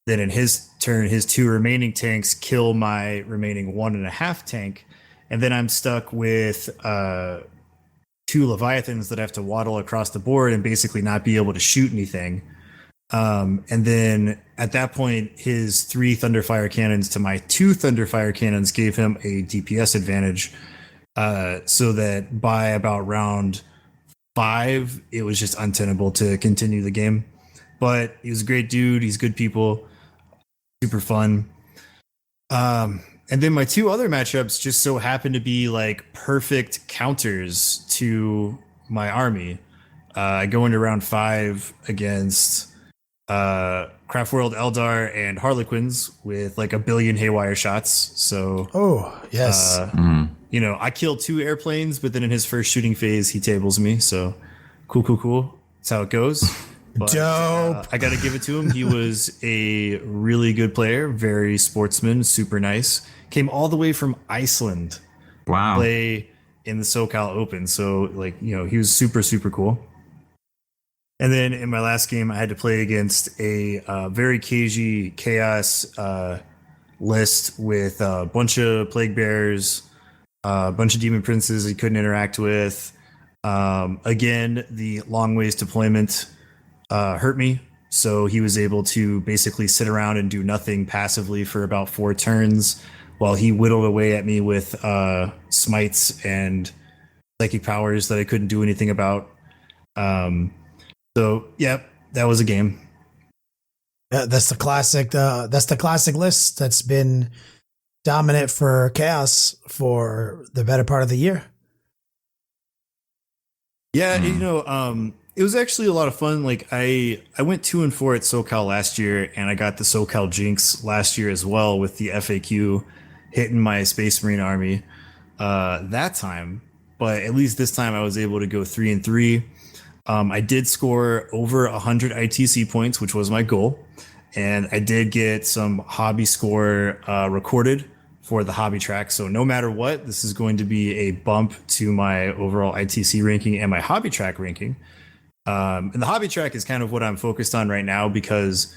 Then in his turn, his 2 remaining tanks kill my remaining 1.5 tank. And then I'm stuck with 2 Leviathans that have to waddle across the board and basically not be able to shoot anything. And then at that point, his 3 Thunderfire cannons to my 2 Thunderfire cannons gave him a DPS advantage. So that by about round 5, it was just untenable to continue the game. But he was a great dude. He's good people. Super fun. And then my 2 other matchups just so happened to be like perfect counters to my army. I go into round 5 against Craftworld Eldar and Harlequins with like 1 billion haywire shots. So, yes. You know, I killed 2 airplanes, but then in his first shooting phase, he tables me. So cool. That's how it goes. But, dope. I got to give it to him. He was a really good player, very sportsman, super nice. Came all the way from Iceland. Wow. Play in the SoCal Open. So, like, you know, he was super cool. And then in my last game, I had to play against a very cagey chaos list with a bunch of plague bears, a bunch of demon princes he couldn't interact with. Again, the long ways deployment hurt me, so he was able to basically sit around and do nothing passively for about 4 turns while he whittled away at me with smites and psychic powers that I couldn't do anything about. So yeah, that was a game. That's the classic. That's the classic list that's been dominant for Chaos for the better part of the year. Yeah, you know, it was actually a lot of fun. Like I went 2-4 at SoCal last year, and I got the SoCal Jinx last year as well with the FAQ hitting my Space Marine army that time. But at least this time I was able to go 3-3. I did score over 100 ITC points, which was my goal. And I did get some hobby score recorded for the hobby track. So no matter what, this is going to be a bump to my overall ITC ranking and my hobby track ranking. And the hobby track is kind of what I'm focused on right now, because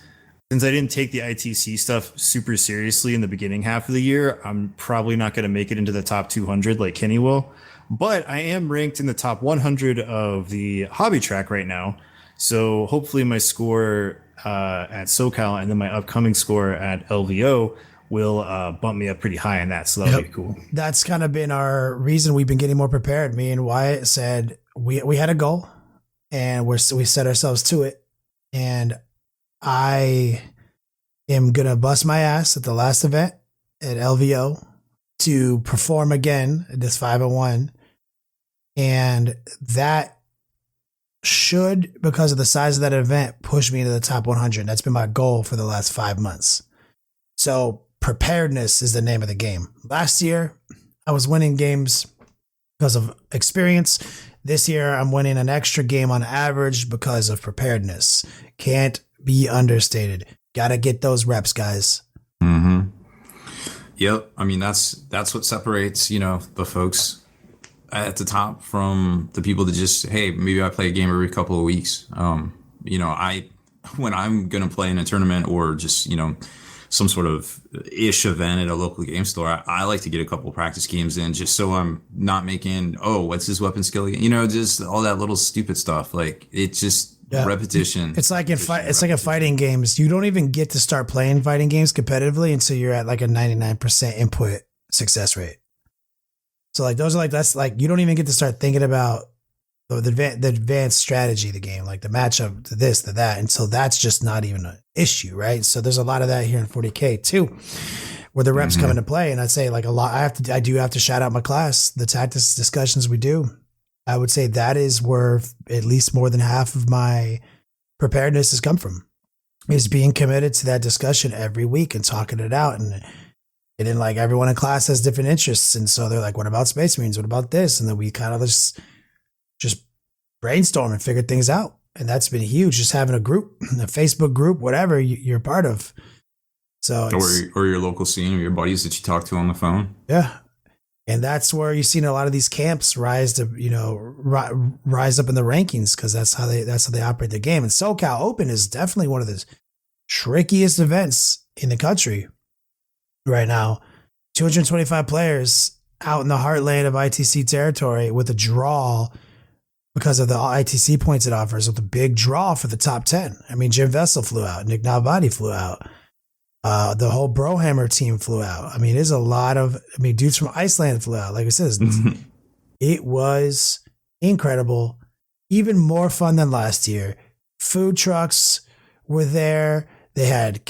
since I didn't take the ITC stuff super seriously in the beginning half of the year, I'm probably not going to make it into the top 200 like Kenny will. But I am ranked in the top 100 of the hobby track right now. So hopefully my score at SoCal and then my upcoming score at LVO will bump me up pretty high in that. So that'll be cool. That's kind of been our reason we've been getting more prepared. Me and Wyatt said we had a goal, and we set ourselves to it. And I am going to bust my ass at the last event at LVO to perform again at this 501. And that should, because of the size of that event, push me into the top 100. That's been my goal for the last 5 months. So preparedness is the name of the game. Last year, I was winning games because of experience. This year, I'm winning an extra game on average because of preparedness. Can't be understated. Got to get those reps, guys. Mm-hmm. Yep. I mean, that's what separates, you know, the folks at the top from the people that just, hey, maybe I play a game every couple of weeks. You know, when I'm going to play in a tournament or just, you know, some sort of ish event at a local game store, I like to get a couple practice games in just so I'm not making, oh, what's his weapon skill again? You know, just all that little stupid stuff. Like, it just, repetition. It's like it's like a fighting games. You don't even get to start playing fighting games competitively until you're at like a 99% input success rate. So like those are like, that's like, you don't even get to start thinking about the advanced strategy of the game, like the matchup to this, to that. And so that's just not even an issue, right? So there's a lot of that here in 40K too, where the reps come into play. And I'd say like a lot, I do have to shout out my class, the tactics discussions we do. I would say that is where at least more than half of my preparedness has come from, is being committed to that discussion every week and talking it out. And then like everyone in class has different interests. And so they're like, what about Space Marines? What about this? And then we kind of just brainstorm and figure things out. And that's been huge. Just having a group, a Facebook group, whatever you're part of. So or your local scene or your buddies that you talk to on the phone. Yeah. And that's where you've seen a lot of these camps rise up in the rankings, because that's how they operate the game. And SoCal Open is definitely one of the trickiest events in the country right now. 225 players out in the heartland of ITC territory with a draw because of the ITC points it offers, with a big draw for the top 10. I mean, Jim Vessel flew out, Nick Nalbadi flew out. The whole Brohammer team flew out. I mean, there's a lot of, dudes from Iceland flew out. Like I said, it was incredible. Even more fun than last year. Food trucks were there. They had,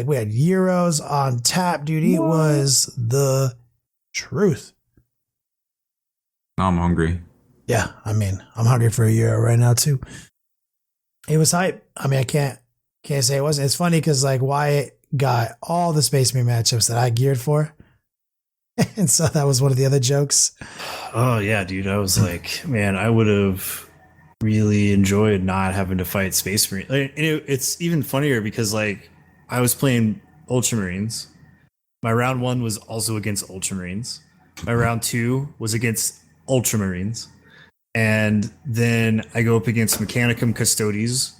we had gyros on tap, dude. It was the truth. I'm hungry. Yeah, I'm hungry for a gyro right now too. It was hype. I can't say it wasn't. It's funny because like Wyatt got all the Space Marine matchups that I geared for. And so that was one of the other jokes. Oh yeah, dude. I was like, man, I would have really enjoyed not having to fight Space Marine. It's even funnier because like I was playing Ultramarines. My round 1 was also against Ultramarines. My round 2 was against Ultramarines. And then I go up against Mechanicum Custodes.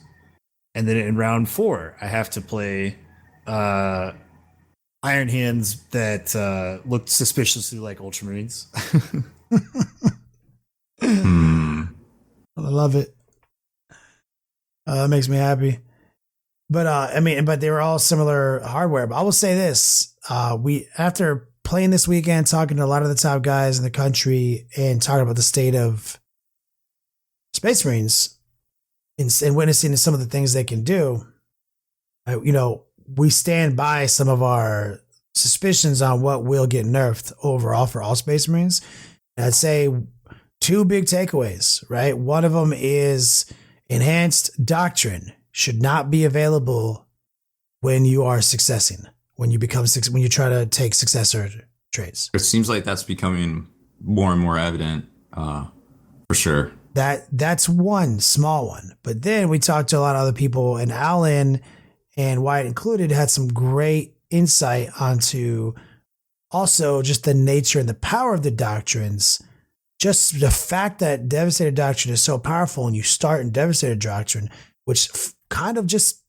And then in round 4, I have to play Iron Hands that looked suspiciously like Ultramarines. I love it. That makes me happy. But but they were all similar hardware. But I will say this: we, after playing this weekend, talking to a lot of the top guys in the country, and talking about the state of Space Marines, and witnessing some of the things they can do. We stand by some of our suspicions on what will get nerfed overall for all Space Marines. And I'd say 2 big takeaways, right? One of them is enhanced doctrine should not be available when you are successing, when you try to take successor traits. It seems like that's becoming more and more evident, for sure. That's one small one. But then we talked to a lot of other people, and Alan and Wyatt included had some great insight onto also just the nature and the power of the doctrines. Just the fact that Devastator Doctrine is so powerful, and you start in Devastator Doctrine, which kind of just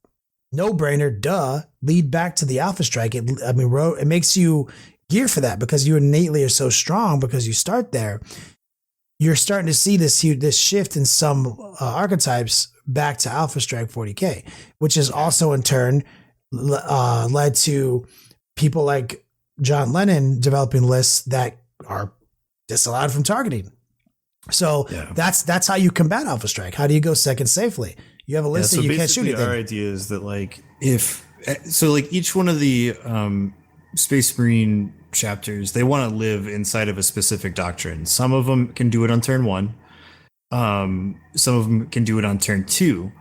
no-brainer, lead back to the Alpha Strike. It makes you gear for that because you innately are so strong because you start there. You're starting to see this shift in some archetypes back to Alpha Strike 40K, which is also in turn led to people like John Lennon developing lists that are disallowed from targeting. So that's how you combat Alpha Strike. How do you go second safely? You have a list that you can't shoot anything. Our idea is that each one of the Space Marine chapters, they want to live inside of a specific doctrine. Some of them can do it on turn 1. Some of them can do it on turn 2.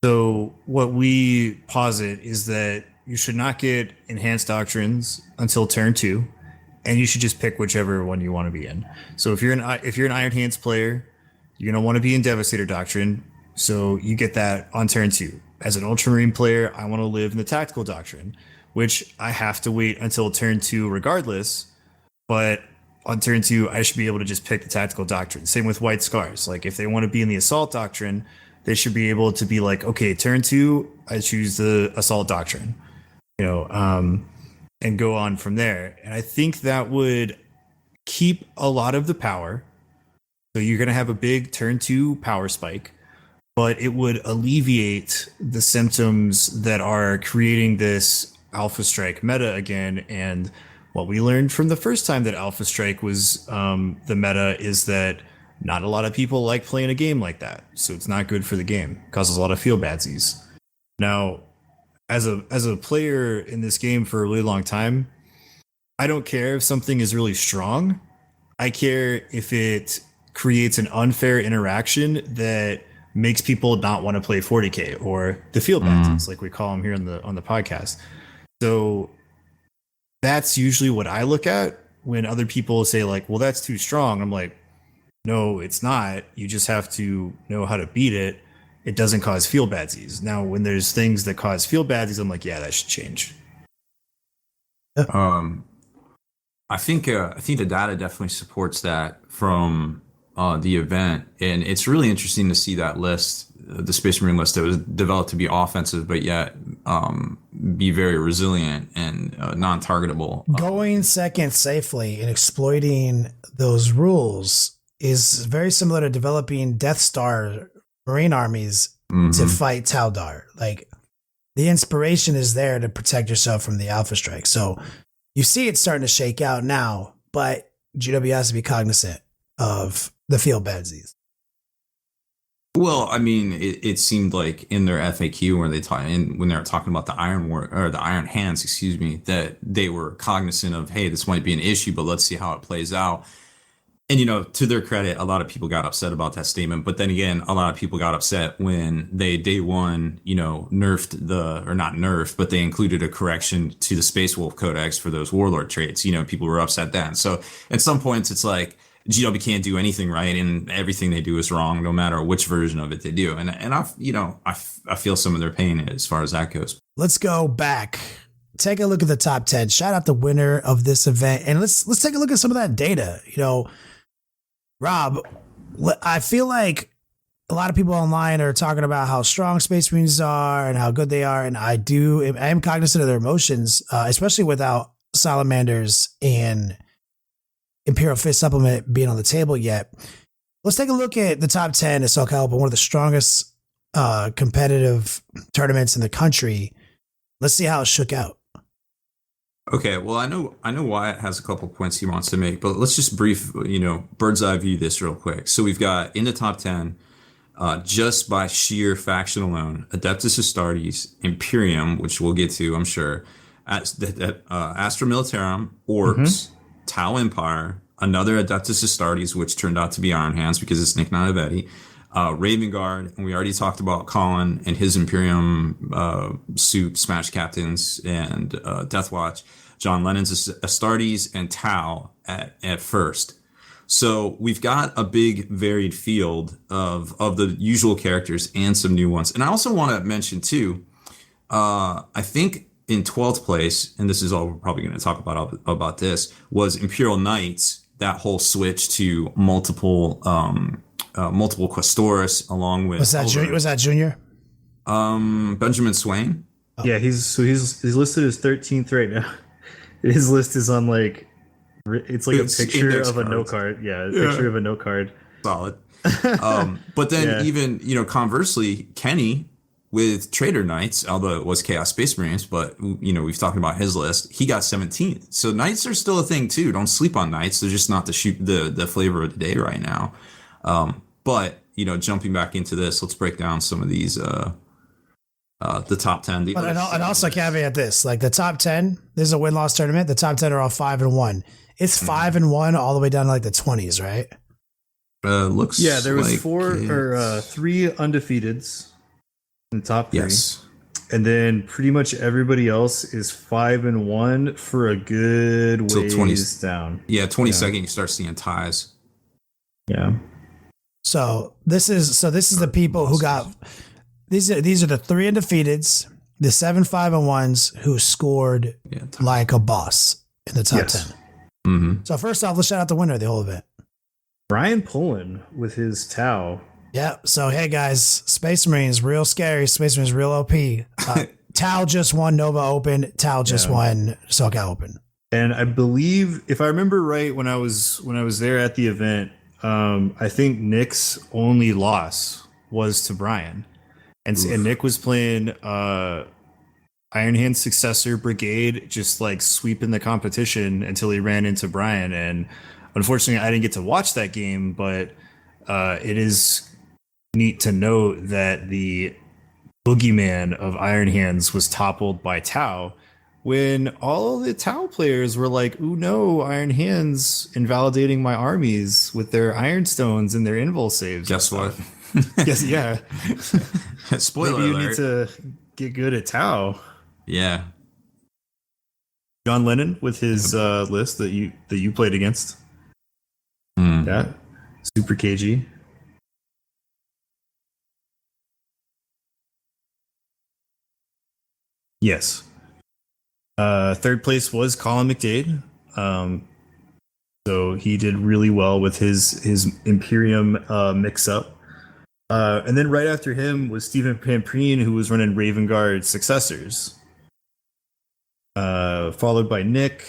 So what we posit is that you should not get enhanced doctrines until turn 2, and you should just pick whichever one you want to be in. So if you're an Iron Hands player, you're gonna want to be in Devastator Doctrine, so you get that on turn 2. As an Ultramarine player, I want to live in the Tactical Doctrine, which I have to wait until turn 2 regardless. But on turn 2, I should be able to just pick the Tactical Doctrine. Same with White Scars. Like if they want to be in the Assault Doctrine, they should be able to be like, okay, turn 2, I choose the Assault Doctrine, and go on from there. And I think that would keep a lot of the power. So you're going to have a big turn 2 power spike, but it would alleviate the symptoms that are creating this Alpha Strike meta again. And what we learned from the first time that Alpha Strike was the meta is that not a lot of people like playing a game like that. So it's not good for the game. It causes a lot of feel badsies. Now, as a player in this game for a really long time, I don't care if something is really strong. I care if it creates an unfair interaction that makes people not want to play 40K or the field badsies, like we call them here on the podcast. So that's usually what I look at when other people say like, well, that's too strong. I'm like, no, it's not. You just have to know how to beat it. It doesn't cause field badsies. Now, when there's things that cause field badsies, I'm like, yeah, that should change. I think the data definitely supports that from the event, and it's really interesting to see that list, the Space Marine list that was developed to be offensive, but yet be very resilient and non-targetable. Going second safely and exploiting those rules is very similar to developing Death Star Marine armies to fight Taldar. Like, the inspiration is there to protect yourself from the Alpha Strike. So you see it's starting to shake out now, but GW has to be cognizant of the field badsies. Well, I mean, it seemed like in their FAQ when they were talking about the Iron War or the Iron Hands, excuse me, that they were cognizant of, hey, this might be an issue, but let's see how it plays out. And, you know, to their credit, a lot of people got upset about that statement. But then again, a lot of people got upset when they day one, you know, not nerfed, but they included a correction to the Space Wolf Codex for those Warlord traits. You know, people were upset then. So at some points, it's like GW can't do anything right, and everything they do is wrong, no matter which version of it they do. And I feel some of their pain as far as that goes. Let's go back. Take a look at the top 10. Shout out the winner of this event, and let's take a look at some of that data. You know, Rob, I feel like a lot of people online are talking about how strong Space Marines are and how good they are. And I am cognizant of their emotions, especially without Salamanders and Imperial Fist Supplement being on the table yet. Let's take a look at the top 10 at SoCal Open, one of the strongest competitive tournaments in the country. Let's see how it shook out. Okay, well, I know Wyatt has a couple points he wants to make, but let's just bird's eye view this real quick. So we've got in the top 10, just by sheer faction alone, Adeptus Astartes, Imperium, which we'll get to, I'm sure, Astra Militarum, Orcs, Tau Empire, another Adeptus Astartes, which turned out to be Iron Hands because it's Nick Nanavetti, Raven Guard, and we already talked about Colin and his Imperium suit, Smash Captains, and Death Watch, John Lennon's Astartes, and Tau at first. So we've got a big varied field of the usual characters and some new ones. And I also want to mention too, I think in 12th place, and this is all we're probably going to talk about this, was Imperial Knights, that whole switch to multiple Questores along with... Was that Junior? Benjamin Swain. Oh. Yeah, he's listed as 13th right now. His list is on it's a picture of a no card. Yeah, a picture of a no card. Solid. But then even, conversely, Kenny with Trader Knights, although it was Chaos Space Marines, but, we've talked about his list. He got 17th. So Knights are still a thing too. Don't sleep on Knights. They're just not the flavor of the day right now. But, jumping back into this, let's break down some of these, the top 10. And also caveat this, like the top 10, this is a win-loss tournament. The top 10 are all 5-1. It's 5-1 all the way down to like the 20s, right? Looks there was like 3 undefeateds in the top 3. Yes. And then pretty much everybody else is 5-1 for a good ways down. Yeah, 22nd you start seeing ties. Yeah. So this is the people who got these are the 3 undefeateds, the 7 5-1s who scored like a boss in the top 10. Mm-hmm. So first off, let's shout out the winner of the whole event, Brian Pullen with his Tau. Yeah. So hey guys, Space Marines real scary. Space Marines real OP. Tau just won Nova Open. Tau just won SoCal Open. And I believe, if I remember right, when I was there at the event, I think Nick's only loss was to Brian. And Nick was playing Iron Hand's successor Brigade, just like sweeping the competition until he ran into Brian. And unfortunately, I didn't get to watch that game, but it is neat to note that the boogeyman of Iron Hands was toppled by Tau when all the Tau players were like, "Ooh, no, Iron Hands invalidating my armies with their Iron Stones and their invul saves." Guess what? Yes, yeah. Spoiler Maybe you alert. need to get good at Tau. Yeah. John Lennon with his list that you played against. Yeah. Super KG. Yes. Third place was Colin McDade. So he did really well with his Imperium mix-up. And then right after him was Stephen Pamprine, who was running Raven Guard Successors. Followed by Nick,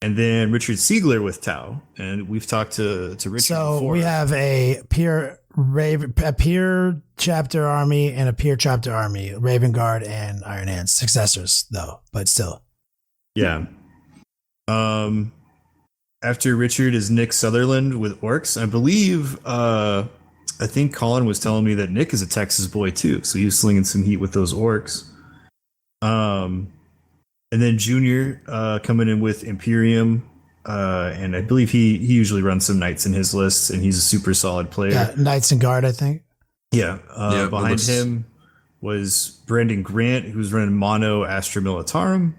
and then Richard Siegler with Tau. And we've talked to Richard So before. we have a peer chapter army and a peer chapter army, Raven Guard and Iron Hands successors, though, but still. Yeah. After Richard is Nick Sutherland with Orcs. I believe, I think Colin was telling me that Nick is a Texas boy too, so he was slinging some heat with those Orcs. And then Junior coming in with Imperium, and I believe he usually runs some Knights in his lists, and he's a super solid player. Yeah, Knights and Guard, I think. Yeah. Behind him was Brandon Grant, who's running Mono Astra Militarum.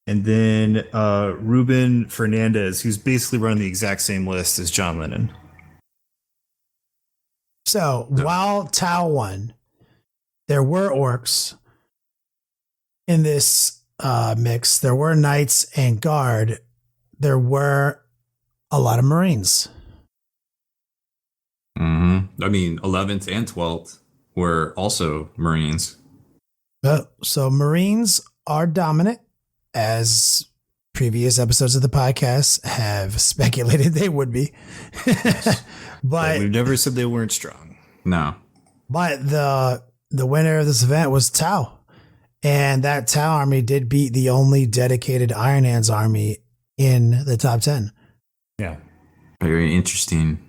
And then Ruben Fernandez, who's basically running the exact same list as John Lennon. So while Tau won, there were Orcs in this mix. There were Knights and Guard. There were a lot of Marines. I mean, 11th and 12th were also Marines. So Marines are dominant, as previous episodes of the podcast have speculated they would be. But we've never said they weren't strong. No. But the winner of this event was Tau. And that Tau army did beat the only dedicated Iron Hands army in the top 10. Yeah. Very interesting.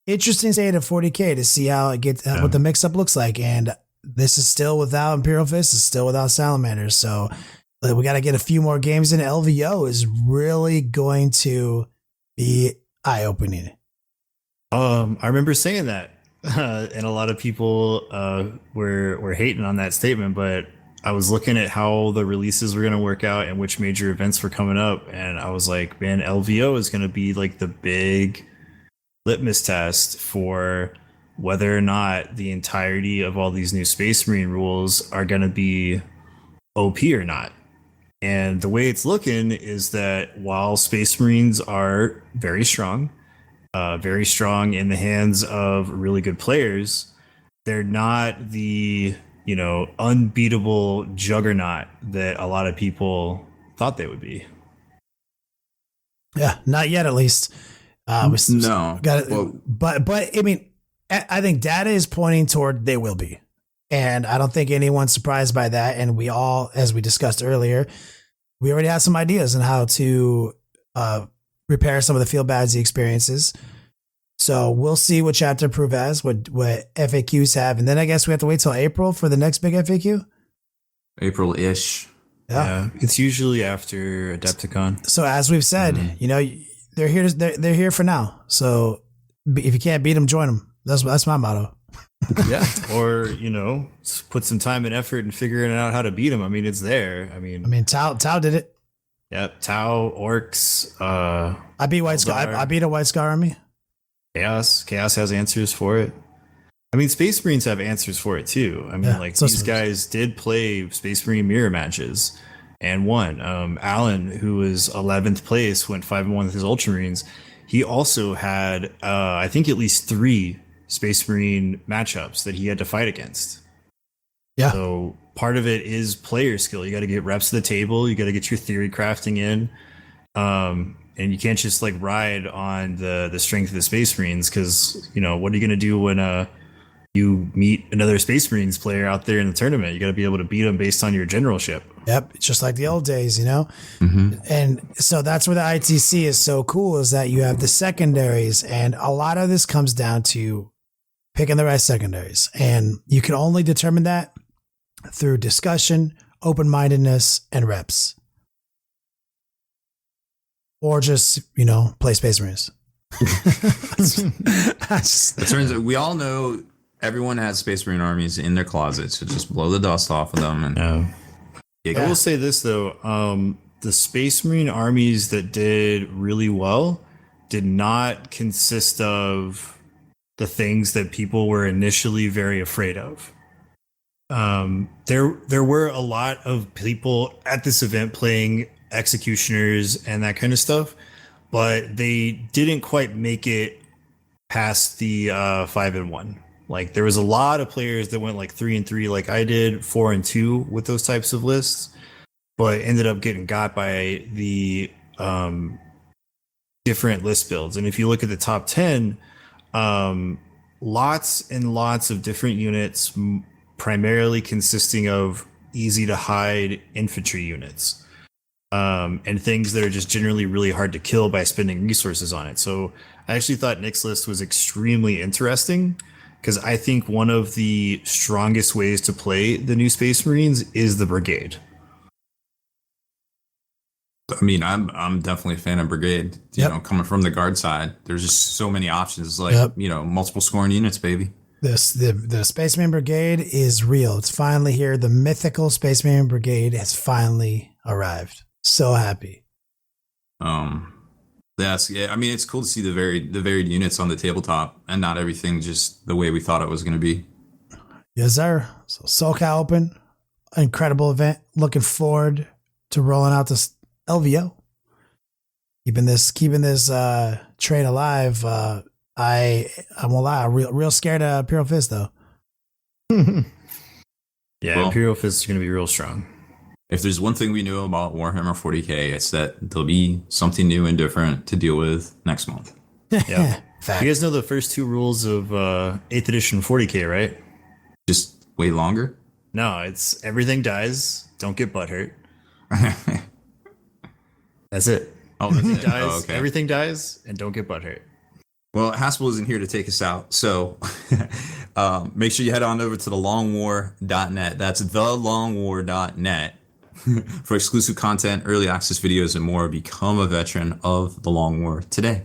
Interesting to 40K to see how it gets, what the mix up looks like. And this is still without Imperial Fist, it's still without Salamanders. So we got to get a few more games in. LVO is really going to be eye opening. I remember saying that. And a lot of people were hating on that statement, but I was looking at how the releases were going to work out and which major events were coming up, and I was like, man, LVO is going to be like the big litmus test for whether or not the entirety of all these new Space Marine rules are going to be OP or not. And the way it's looking is that while Space Marines are very strong in the hands of really good players, they're not the, unbeatable juggernaut that a lot of people thought they would be. Yeah, not yet, at least. No. But I mean, I think data is pointing toward they will be. And I don't think anyone's surprised by that. And we all, as we discussed earlier, we already had some ideas on how to repair some of the feel badsy experiences. So we'll see what chapter prove as, what FAQs have. And then I guess we have to wait till April for the next big FAQ. April-ish. Yeah. It's usually after Adepticon. So as we've said, they're here. They're here for now. So if you can't beat them, join them. That's my motto. Yeah. Or, put some time and effort in figuring out how to beat them. I mean, it's there. I mean, Tau did it. Yep. Tau, Orcs. I beat White Scar. I beat a White Scar army. Chaos has answers for it. I mean, Space Marines have answers for it too. I mean, these guys did play Space Marine mirror matches and won. Alan, who was 11th place, went 5-1 with his Ultramarines. He also had, I think, at least 3 Space Marine matchups that he had to fight against. Yeah. So part of it is player skill. You got to get reps to the table. You got to get your theory crafting in. And you can't just like ride on the strength of the Space Marines, because what are you going to do when you meet another Space Marines player out there in the tournament? You got to be able to beat them based on your generalship. Yep, just like the old days, Mm-hmm. And so that's where the ITC is so cool, is that you have the secondaries, and a lot of this comes down to picking the right secondaries. And you can only determine that through discussion, open-mindedness, and reps. Or just, play Space Marines. It turns out we all know everyone has Space Marine armies in their closets, so just blow the dust off of them. And I will say this though, the Space Marine armies that did really well did not consist of the things that people were initially very afraid of. There were a lot of people at this event playing executioners and that kind of stuff, but they didn't quite make it past the 5-1. Like there was a lot of players that went like 3-3, like I did, 4-2 with those types of lists, but ended up getting got by the different list builds. And if you look at the top 10, lots and lots of different units, primarily consisting of easy to hide infantry units. And things that are just generally really hard to kill by spending resources on it. So I actually thought Nick's list was extremely interesting, because I think one of the strongest ways to play the new Space Marines is the Brigade. I mean, I'm definitely a fan of Brigade. Coming from the guard side, there's just so many options. It's like multiple scoring units, baby. The Space Marine Brigade is real. It's finally here. The mythical Space Marine Brigade has finally arrived. So happy. I mean, it's cool to see the varied units on the tabletop, and not everything just the way we thought it was going to be. Yes, sir. So SoCal Open, incredible event. Looking forward to rolling out this LVO. Keeping this train alive. I won't lie, I'm real scared of Imperial Fist though. Imperial Fist is going to be real strong. If there's one thing we knew about Warhammer 40k, it's that there'll be something new and different to deal with next month. Yeah. You guys know the first two rules of 8th edition 40k, right? Just wait longer? No, it's everything dies, don't get butthurt. That's it. Everything dies, and don't get butthurt. Well, Haspil isn't here to take us out, so make sure you head on over to thelongwar.net. That's thelongwar.net for exclusive content, early access videos, and more. Become a veteran of the Long War today.